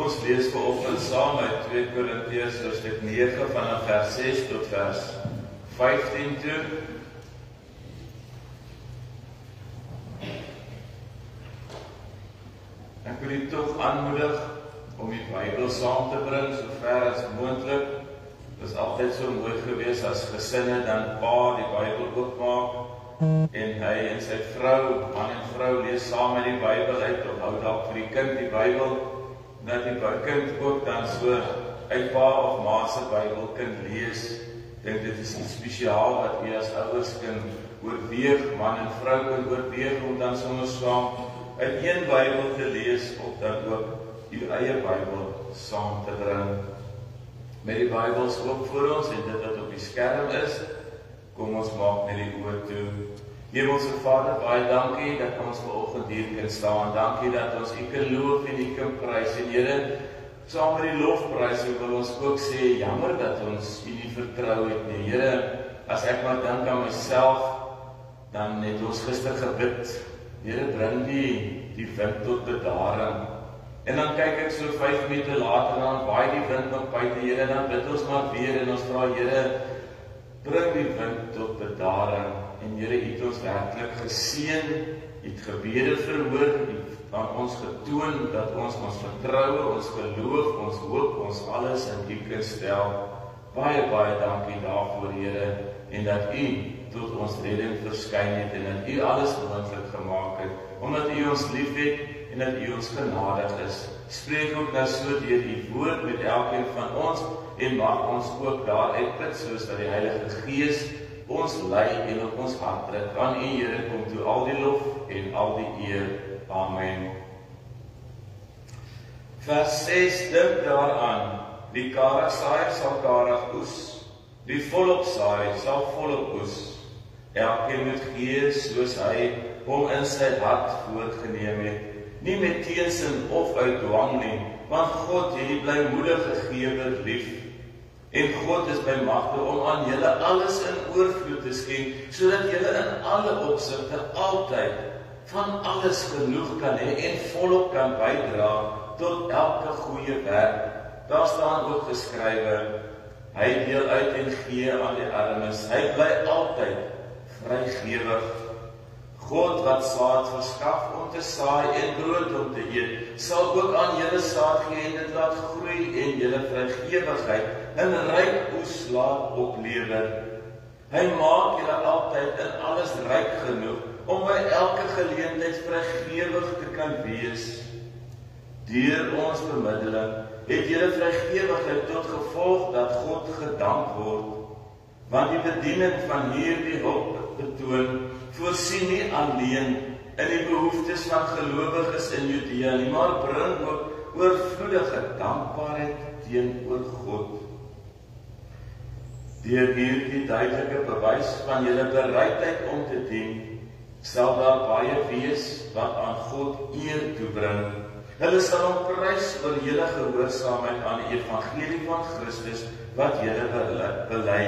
Ons lees vanoggend saam uit 2 Korintiërs hoofstuk 9 vanaf vers 6 tot vers 15 toe. Ek wil u tog aanmoedig om die Bybel saam te bring so ver as moontlik. Dit is altyd so mooi gewees as gesinne dan pa die Bybel oopmaak en hy en sy vrou, man en vrou lees saam met die Bybel uit of hou dalk vir die kind die Bybel, dat die kind ook dan so uit pa of ma se Bybel kan lees. Ek dink dit is iets spesiaal wat jy as ouers kan oorweeg, man en vrou kan oorweeg om dan soms saam uit een Bybel te lees of dan ook die eie Bybel saam te bring. Met die Bybels oop voor ons en dit wat op die skerm is, kom ons maak net die oë toe. Hemelse Vader, baie dankie dat ons vanoggend hier kan staan. Dankie dat ons u kan loof en u kan prys. En Here, saam met die lofprys wil ons ook sê, jammer dat ons u nie vertrou het nie. Here, as ek maar dink aan myself, dan het ons gister gebid. Here, bring die wind tot bedaring. En dan kyk ek so 5 minute later en dan waai die wind nog buite. Here, dan bid ons maar weer en ons vra, Here, bring die wind tot bedaring. En Here, u het ons werklik geseën, u het gebede verhoor, u het aan ons getoon dat ons vertroue, ons geloof, ons hoop, ons alles in u kan stel. Baie, baie dankie daarvoor, Here, en dat u tot ons redding verskyn het en dat u alles moontlik gemaak het, omdat u ons liefhet en dat u ons genadig is. Spreek ook nou so deur u woord met elkeen van ons en mag ons ook daaruit put, soos dat die Heilige Gees ons lei en op ons hart druk. Aan u, Here, kom toe al die lof en al die eer. Amen. Vers 6, dink daaraan, die karig saaier sal karig oes, die volop saai sal volop oes. Elkeen moet gee soos hy hom in sy hart voorgeneem het, nie met teensin of uit dwang nie, want God het die blymoedige gewer lief. En God is by magte om aan julle alles in oorvloed te skenk, sodat julle in alle opsigte altyd van alles genoeg kan hê en volop kan bydra tot elke goeie werk. Daar staan ook geskrywe, hy deel uit en gee aan die armes, hy bly altyd vrygewig. God wat saad verskaf om te saai en brood om te eet, sal ook aan julle saad gee en dit laat groei en julle vrygewigheid in ryk oes laat oplewer. Hy maak julle altyd in alles ryk genoeg om by elke geleentheid vrygewig te kan wees. Deur ons bemiddeling het julle vrygewigheid tot gevolg dat God gedank word, want die bediening van hierdie hulp betoon voorsien nie alleen in die behoeftes van gelowiges in Judea nie, maar bring ook oorvloedige dankbaarheid teenoor God. Deur hierdie duidelike bewys van julle bereidheid om te dien, sal daar baie wees wat aan God eer toebring. Hulle sal hom prys oor julle gehoorsaamheid aan die evangelie van Christus wat julle bely,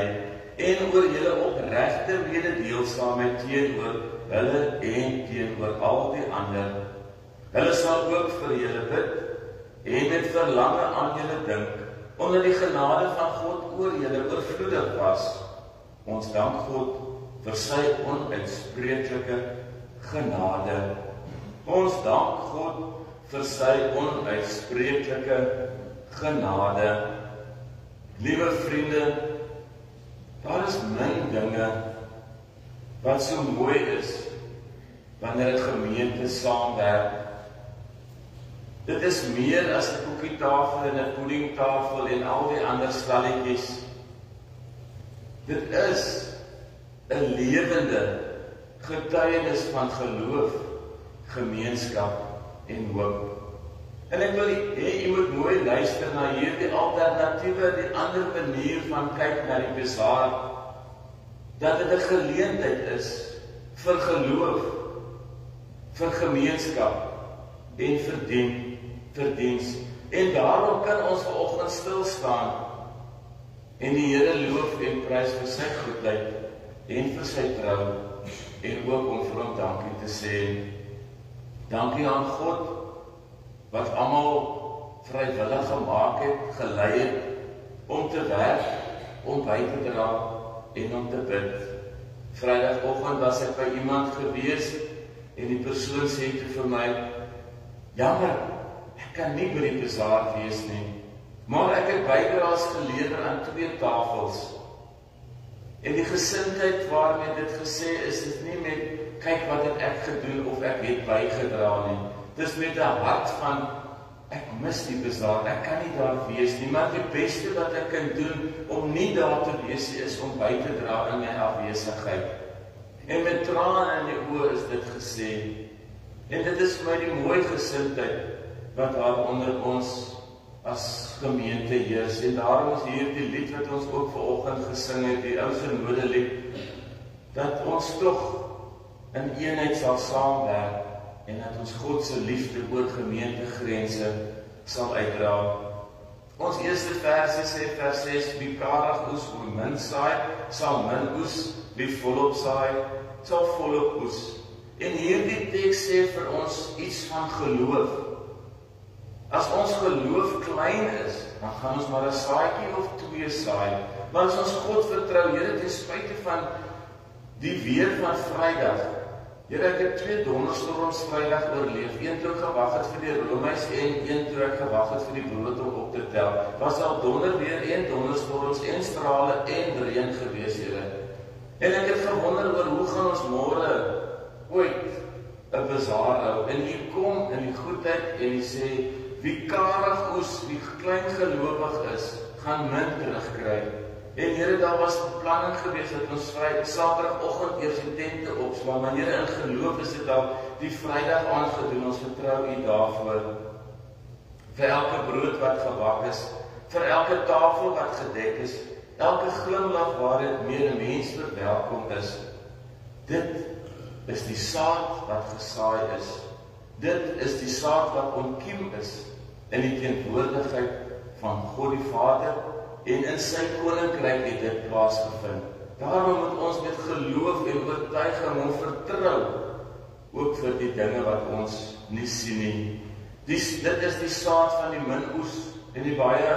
en oor julle opregte mededeelsaamheid teenoor hulle en teenoor al die ander. Hulle sal ook vir julle bid en met verlange aan julle dink, omdat die genade van God oor julle oorvloedig was. Ons dank God vir sy onuitspreeklike genade. Ons dank God vir sy onuitspreeklike genade. Liewe vriende, daar is min dinge wat so mooi is wanneer 'n gemeente saamwerk. Dit is meer as 'n koekietafel en 'n puddingtafel en al die ander stalletjies. Dit is 'n lewende getuienis van geloof, gemeenskap en hoop. En ek wil hê jy moet mooi luister na hierdie alternatiewe, die ander manier van kyk na die bazaar, dat dit 'n geleentheid is vir geloof, vir gemeenskap en vir diens. En daarom kan ons vanoggend stil staan en die Here loof en prys vir sy goedheid en vir sy trou en ook om vir hom dankie te sê. Dankie aan God wat almal vrywillig gemaak het, gelei het, om te werk, om by te dra en om te bid. Vrydagoggend was ek by iemand gewees en die persoon sê toe vir my, jammer, ek kan nie by die bazaar wees nie, maar ek het bydraes gelewer aan 2 tafels. En die gesindheid waarmee dit gesê is nie met, kyk wat het ek gedoen of ek het bygedra nie. Dis met 'n hart van, ek mis die bazaar, ek kan nie daar wees nie, maar die beste wat ek kan doen om nie daar te wees is om by te dra in my afwesigheid. En met trane in die oë is dit gesê. En dit is vir my die mooi gesindheid wat daar onder ons as gemeente heers. En daarom is hier die lied wat ons ook vanoggend gesing het, die ou synode lied, dat ons tog in eenheid sal saamwerk en dat ons God se liefde oor gemeentegrense sal uitdra. Ons eerste versie sê, vers 6, wie karig oes oor min saai, sal min oes, wie volop saai, sal volop oes. En hierdie teks sê vir ons iets van geloof. As ons geloof klein is, dan gaan ons maar 'n saadjie of 2 saai. Maar as ons God vertrou, Here, ten spyte van die weer van Vrydag, Here, ek het 2 donderstorms Vrydag oorleef, een toe ek gewag het vir die roomys en een toe ek gewag het vir die brood om op te tel. Was al donderweer en donderstorms en strale en reën gewees, Here. En ek het gewonder oor hoe gaan ons môre ooit 'n bazaar hou. En hier kom in die goedheid en hy sê, wie karig oes, wie klein gelowig is, gaan min terugkry. En Here, daar was beplanning gewees dat ons Saterdagoggend eers die tente opslaan, maar Here, in geloof is dit al die Vrydag aand gedoen, ons vertrou U daarvoor. Vir elke brood wat gebak is, vir elke tafel wat gedek is, elke glimlag waar dit meer 'n mens verwelkom is. Dit is die saad wat gesaai is. Dit is die saad wat ontkiem is in die teenwoordigheid van God die Vader en in sy koninkryk het dit plaasgevind. Daarom moet ons met geloof en oortuiging hom vertrou, ook vir die dinge wat ons nie sien nie. Dit is die saad van die min oes en die baie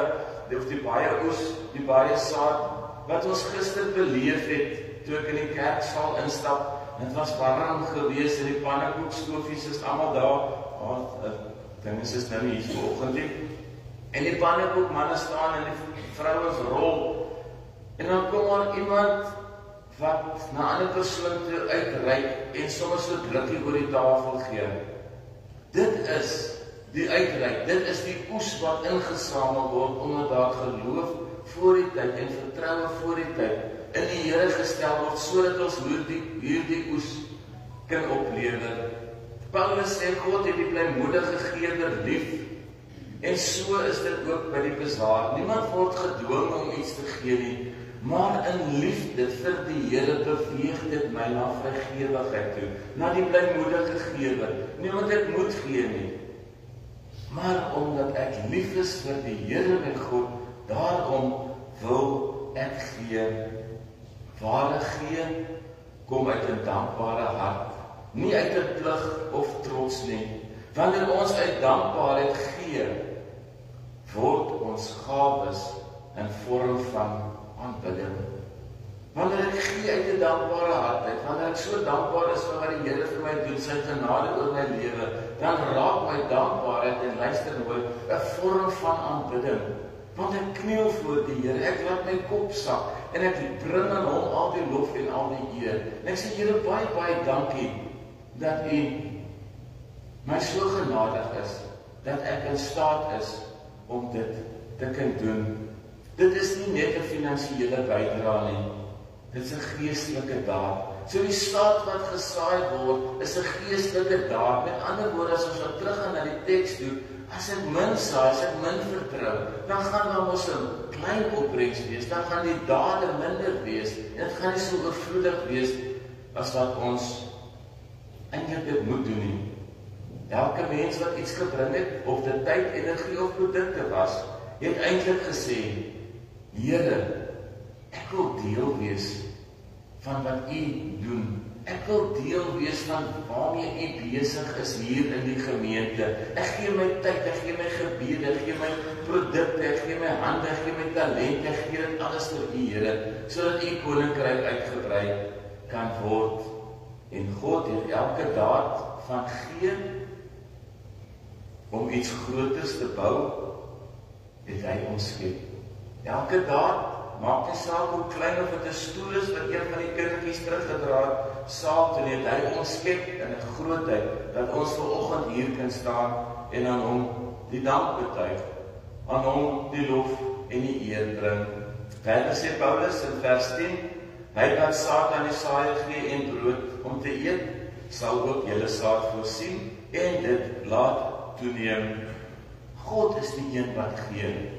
oes, die baie saad wat ons gister beleef het toe ek in die kerksaal instap. Dit was warm gewees en die pannekoekstofies is almal daar. Dinge is nou nie hier vanoggend nie. En die pannekoekmanne staan en die vrouens rol. En dan kom daar iemand wat na 'n ander persoon toe uitreik en sommer so drukkie oor die tafel gee. Dit is die uitreik, dit is die oes wat ingesamel word omdat daar geloof voor die tyd en vertroue voor die tyd in die Here gestel word, sodat ons hierdie oes kan oplewer. Paulus sê, God het die blymoedige geerder lief, en so is dit ook by die bazaar. Niemand word gedwing om iets te gee nie, maar in liefde vir die Here beweeg dit my na vrygewigheid toe, na die blymoedige geerder. Nie omdat ek moet gee nie, maar omdat ek lief is vir die Here my God, daarom wil ek gee. Ware gee kom uit 'n dankbare hart, nie uit 'n plig of trots nie. Wanneer ons uit dankbaarheid gee, word ons gawes in vorm van aanbidding. Wanneer ek gee uit 'n dankbare hart uit, wanneer ek so dankbaar is vir wat die Here vir my doen, sy genade oor my lewe, dan raak my dankbaarheid, en luister mooi, 'n vorm van aanbidding. Want ek kniel voor die Here, ek laat my kop sak, en ek bring aan hom al die lof en al die eer. En ek sê, Here, baie, baie dankie, dat U my so genadig is, dat ek in staat is om dit te kan doen. Dit is nie net 'n finansiële bydrae nie, dit is 'n geestelike daad. So die saad wat gesaai word, is 'n geestelike daad. Met ander woorde, as ons nou teruggaan na die teks toe, as ek min saai, as ek min vertrou, dan gaan daar mos 'n klein opbrengs wees, dan gaan die dade minder wees, en dit gaan nie so oorvloedig wees, as wat ons eintlik dit moet doen nie. Elke mens wat iets gebring het, of dit tyd, energie of produkte was, het eintlik gesê, Here, ek wil deel wees van wat U doen. Ek wil deel wees van waarmee u besig is hier in die gemeente. Ek gee my tyd, ek gee my gebede, ek gee my produkte, ek gee my hande, ek gee my talent, ek gee dit alles vir u Here, sodat u koninkryk uitgebrei kan word. En God het elke daad van gee om iets groters te bou, het hy ons skep. Elke daad, maak nie saak hoe klein of dit 'n stoel is wat een van die kindertjies teruggedra het, saal toe het hy ons skep in 'n grootheid, dat ons vanoggend hier kan staan en aan hom die dank betuig, aan hom die lof en die eer bring. Verder sê Paulus in vers 10, hy wat saad aan die saaier gee en brood om te eet, sal ook julle saad voorsien en dit laat toeneem. God is die een wat gee.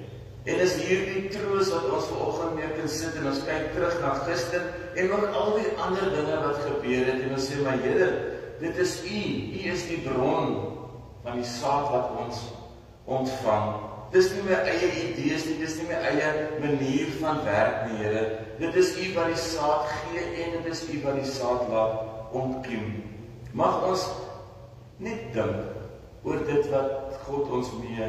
En is hierdie troos wat ons vanoggend mee kan sit en ons kyk terug na gister en ook al die ander dinge wat gebeur het en ons sê, my Here, dit is U is die bron van die saad wat ons ontvang. Dis nie my eie idees nie, dis nie my eie manier van werk nie, Here. Dit is U wat die saad gee en dit is U wat die saad laat ontkiem. Mag ons net dink oor dit wat God ons mee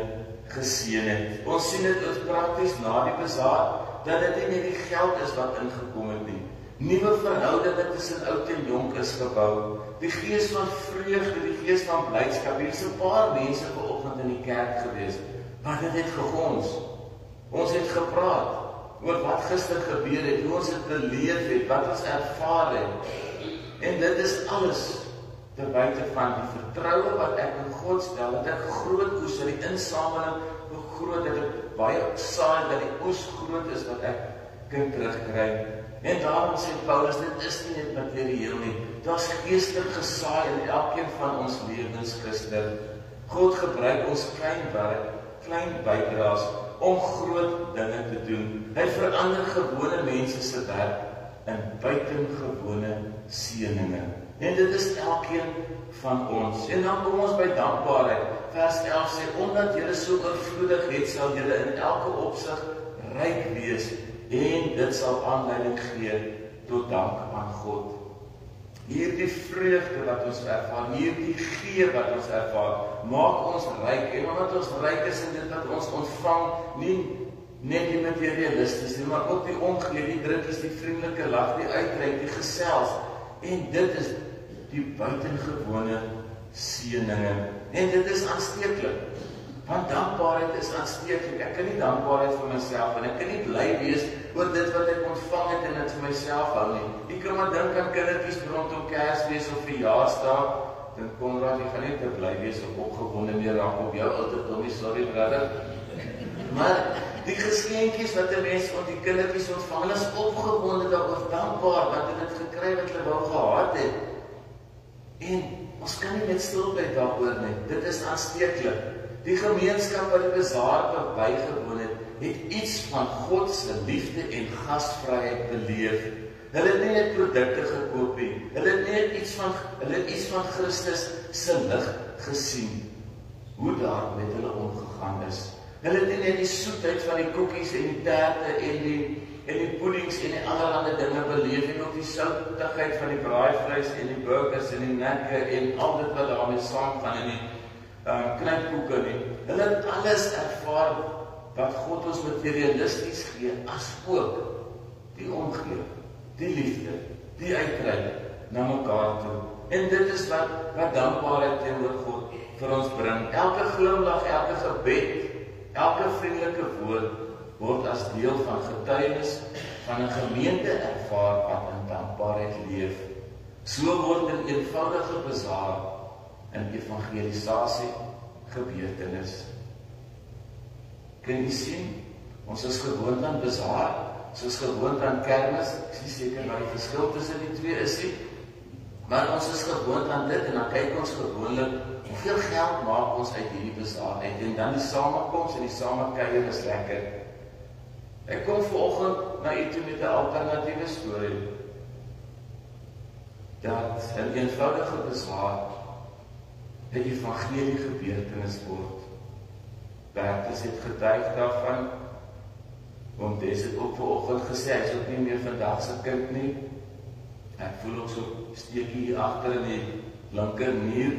geseën het. Ons sien dit ook prakties na die bazaar, dat dit nie net die geld is wat ingekom het nie. Nuwe verhoudinge tussen oud en jonk is gebou. Die gees van vreugde, die gees van blydskap. Hier is 'n paar mense vanoggend in die kerk gewees, wat dit het gegons. Ons het gepraat oor wat gister gebeur het, hoe ons dit beleef het, wat ons ervaar het. En dit is alles te buite van die vertroue wat ek in God stel, dat ek groot oes, dat die insameling groot, dat ek baie saai, dat die oes groot is, wat ek kan terugkry. En daarom sê Paulus, dit is nie net materieel nie, daar's geestelik gesaai in elkeen van ons lewens gister. God gebruik ons klein werk, klein bydraes, om groot dinge te doen. Hy verander gewone mense se werk in buitengewone seëninge. En dit is elkeen van ons. En dan kom ons by dankbaarheid. Vers 11 sê, omdat julle so oorvloedig het, sal julle in elke opsig ryk wees, en dit sal aanleiding gee tot dank aan God. Hierdie vreugde wat ons ervaar, hierdie gee wat ons ervaar, maak ons ryk. En omdat ons ryk is in dit wat ons ontvang, nie net die materialisties nie, maar ook die omgee, die drukkies, die vriendelike lag, die uitreik, die gesels. En dit is die buitengewone seëninge. En dit is aansteeklik. Want dankbaarheid is aansteeklik. Ek kan nie dankbaarheid vir myself en ek kan nie bly wees oor dit wat ek ontvang het en dit vir myself hou nie. Ek kan maar dink aan kindertjies rondom Kersfees of verjaarsdag. Dan Konrad, jy gaan nie te bly wees of opgewonde meer raak op jou ouderdom, sorry brother. Maar die geskenkies wat 'n mens van die kindertjies ontvang, hulle is opgewonde daaroor, dankbaar want hulle het gekry wat hulle wou gehad het. En ons kan nie net stil bly daaroor nie. Dit is aansteeklik. Die gemeenskap wat die bazaar bygewoon het, het iets van God se liefde en gasvryheid beleef. Hulle het nie net produkte gekoop nie. Hulle het net iets van Christus se lig gesien. Hoe daar met hulle omgegaan is. Hulle het nie net die soetheid van die koekies en die terte en die puddings en die allerlei dinge beleef en ook die soutigheid van die braaivleis en die burgers en die nekke en al dit wat daarmee saamgaan en die knypkoeke nie. Hulle het alles ervaar wat God ons materialisties gee, as ook die omgee, die liefde, die uitreik na mekaar toe. En dit is wat dankbaarheid teenoor God vir ons bring. Elke glimlag, elke gebed, elke vriendelike woord word as deel van getuienis van 'n gemeente ervaar wat in dankbaarheid leef. So word 'n eenvoudige bazaar 'n evangelisasie gebeurtenis. Kan jy sien? Ons is gewoond aan bazaar, ons is gewoond aan kermis. Ek is nie seker wat die verskil tussen die twee is nie. Maar ons is gewoond aan dit en dan kyk ons gewoonlik hoeveel geld maak ons uit hierdie bazaar uit en dan die samekoms en die samekuier is lekker. Ek kom vanoggend na u toe met 'n alternatiewe storie. Dat 'n eenvoudige bazaar 'n evangelie gebeurtenis word. Bertus het getuig daarvan, want dis het ook vanoggend gesê, hy is ook nie meer vandag se kind nie. Ek voel ook so steekie hier agter in die linker muur.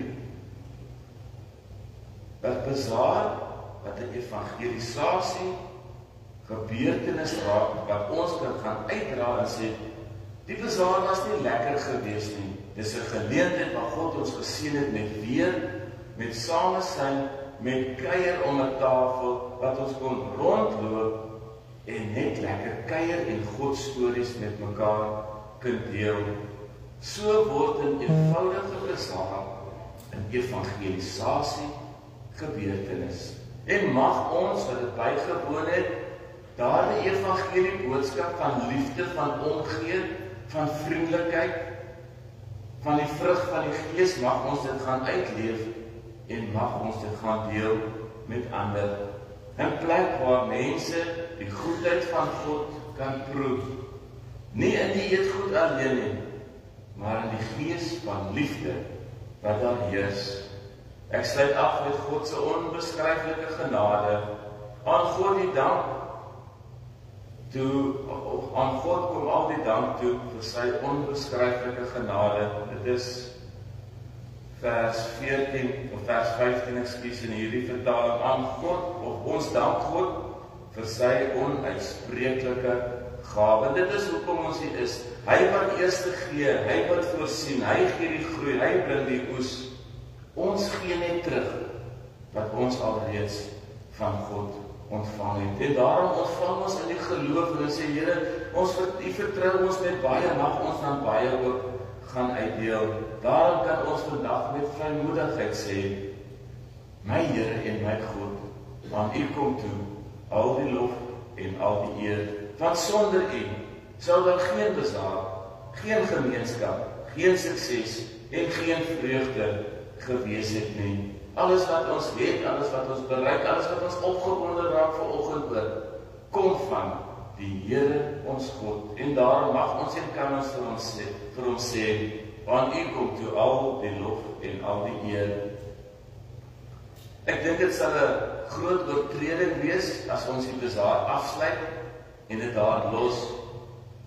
Dat bazaar, wat 'n evangelisasie gebeurtenis raak, wat ons kan gaan uitdra en sê, die bazaar was nie lekker geweest nie. Dis 'n geleentheid waar God ons geseën het met weer, met samesyn, met kuier om 'n tafel, wat ons kon rondloop en net lekker kuier en God stories met mekaar kan deel. So word 'n eenvoudige bazaar 'n evangelisasie gebeurtenis. En mag ons wat dit bygewoon het, daardie evangelie boodskap van liefde, van omgee, van vriendelikheid, van die vrug van die Gees, mag ons dit gaan uitleef en mag ons dit gaan deel met ander. 'n plek waar mense die goedheid van God kan proef. Nie in die eetgoed alleen nie, maar in die gees van liefde wat daar heers. Ek sluit af met God se onbeskryflike genade. Aan God die dank toe, aan God kom al die dank toe vir sy onbeskryflike genade. Dit is vers 14 of vers 15 ekskuus in hierdie vertaling. Aan God, of ons dank God vir sy onuitspreeklike gawe. Dit is hoekom ons hier is. Hy wat eerste gee, hy wat voorsien, hy gee die groei, hy bring die oes. Ons gee net terug wat ons alreeds van God ontvang het. En daarom ontvang ons in die geloof en sê, Here, ons vertrou ons met baie, mag ons dan baie ook gaan uitdeel. Daarom kan ons vandag met vrymoedigheid sê, my Here en my God, aan U kom toe al die lof en al die eer. Want sonder U sou daar geen bazaar, geen gemeenskap, geen sukses en geen vreugde gewees het nie. Alles wat ons weet, alles wat ons bereik, alles wat ons opgewonde raak vanoggend oor, kom van die Here ons God. En daarom mag ons en kan ons vir hom sê, aan U kom toe al die lof en al die eer. Ek dink dit sal 'n groot oortreding wees as ons die bazaar afsluit en dit daar los.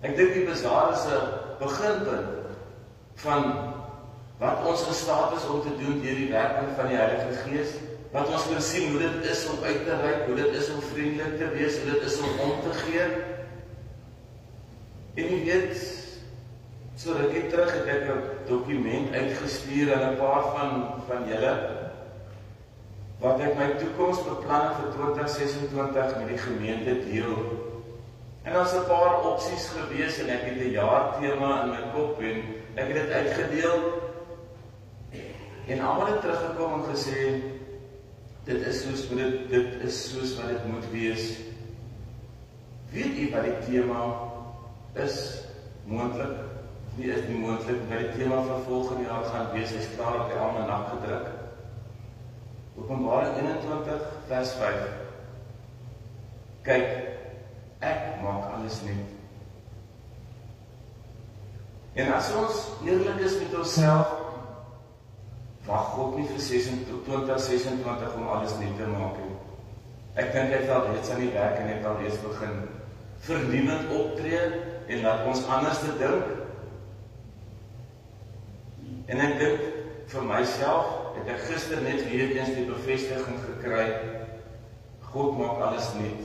Ek dink die bazaar is 'n beginpunt van wat ons gestaat is om te doen deur die werking van die Heilige Gees, wat ons kan sien hoe dit is om uit te reik, hoe dit is om vriendelik te wees, hoe dit is om te gee. En jy weet, so rukkie terug het ek 'n dokument uitgestuur aan 'n paar van julle, wat ek my toekomsbeplanning vir 2026 met die gemeente deel. En daar's 'n paar opsies gewees en ek het 'n jaartema in my kop en ek het dit uitgedeel. En almal het teruggekom en gesê, dit is soos wat dit moet wees. Weet u wat die tema is moontlik? Nie is nie moontlik, wat die tema vir volgende jaar gaan wees, is klaar op die almanak gedruk. Openbaring 21 vers 5. Kyk, ek maak alles nuut. En as ons eerlik is met onsself, wag God nie vir 2026 om alles nuut te maak nie. Ek dink hy het al reeds aan die werk en het al reeds begin vernuwend optree en laat ons anders te dink. En ek dink vir myself, het ek gister net weer eens die bevestiging gekry, God maak alles nuut.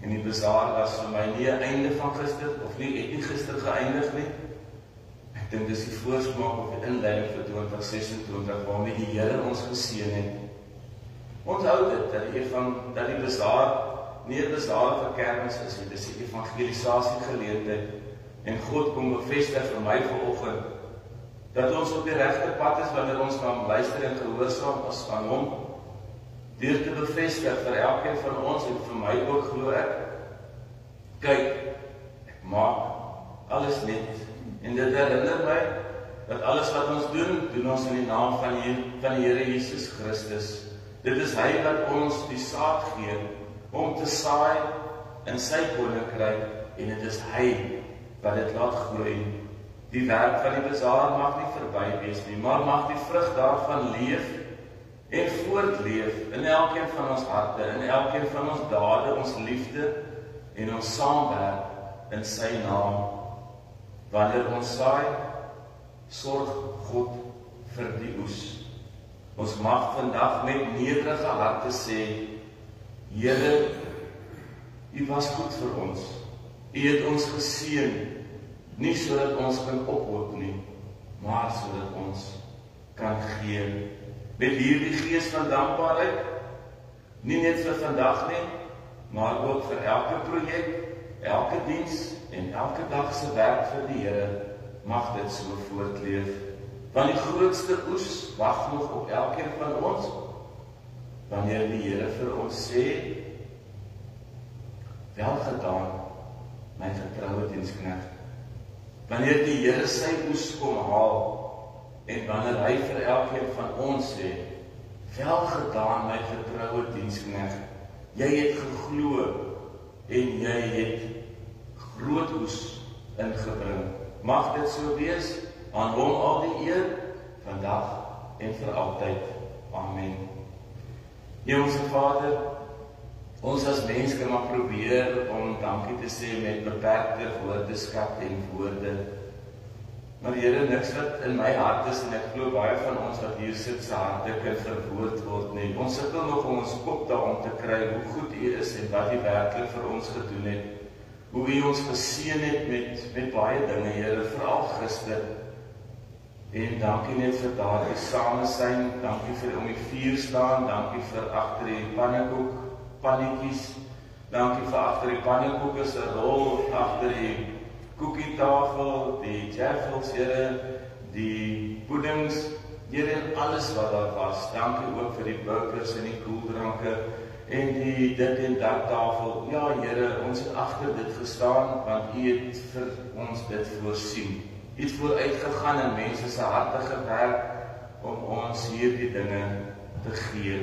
En die bazaar was vir my nie 'n einde van gister, of nie, het nie gister geëindig nie. Ek dink dis die voorsmaak of die inleiding vir 2026, waarmee die Here ons geseën het. Onthou dit, dat die bazaar nie 'n bazaar vir kermis is, dit is die evangelisasie geleentheid. En God kom bevestig vir my vanoggend, dat ons op die regte pad is, wanneer ons kan luister en gehoorsaam is aan hom, deur te bevestig vir elkeen van ons, en vir my ook glo ek, kyk, ek maak alles net. En dit herinner my, dat alles wat ons doen ons in die naam van die Here Jesus Christus. Dit is hy wat ons die saad gee, om te saai in sy koninkryk, en dit is hy wat dit laat groei. Die werk van die bazaar mag nie verby wees nie, maar mag die vrug daarvan leef en voortleef in elkeen van ons harte, in elkeen van ons dade, ons liefde en ons saamwerk in sy naam. Wanneer ons saai, sorg God vir die oes. Ons mag vandag met nederige harte sê, Here, U was goed vir ons. U het ons geseën, nie sodat ons kan ophoop nie, maar sodat ons kan gee. Met hierdie gees van dankbaarheid, nie net vir vandag nie, maar ook vir elke projek, elke diens en elke dag se werk vir die Here, mag dit so voortleef. Want die grootste oes wag nog op elkeen van ons, wanneer die Here vir ons sê, wel gedaan, my getroue diensknegt. Wanneer die Here sy oes kom haal, en wanneer hy vir elkeen van ons sê, wel gedaan, my getroue diensknegt, jy het geglo, en jy het groot oes ingebring. Mag dit so wees, aan hom al die eer, vandag en vir altyd. Amen. Hemelse Vader, ons as mens kan maar probeer om dankie te sê met beperkte woordeskat en woorde. Maar Here, niks wat in my hart is, en ek glo baie van ons wat hier sit, se harte kan verwoord word nie. Ons sukkel nog om ons kop daarom te kry, hoe goed U is en wat U werklik vir ons gedoen het. Hoe U ons geseën het met baie dinge, Here, veral gister. En dankie net vir daardie samesyn, dankie vir om die vuur staan, dankie vir agter die pannekoek, pannetjies, dankie vir agter die pannekoek is 'n rol, agter die koekietafel, die jaffels, Here, die puddings, Here, en alles wat daar was. Dankie ook vir die burgers en die koeldranke en die dit en dat tafel. Ja, Here, ons het agter dit gestaan, want U het vir ons dit voorsien. U het vooruitgegaan in mense se harte gewerk om ons hierdie dinge te gee,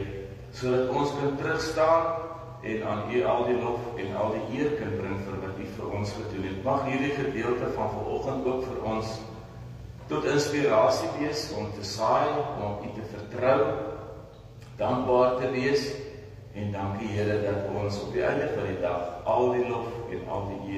sodat ons kan terugstaan en aan U al die lof en al die eer kan bring vir wat U vir ons gedoen het. Mag hierdie gedeelte van vanoggend ook vir ons tot inspirasie wees om te saai, om U te vertrou, dankbaar te wees, en dankie Here dat ons op die einde van die dag al die lof en al die eer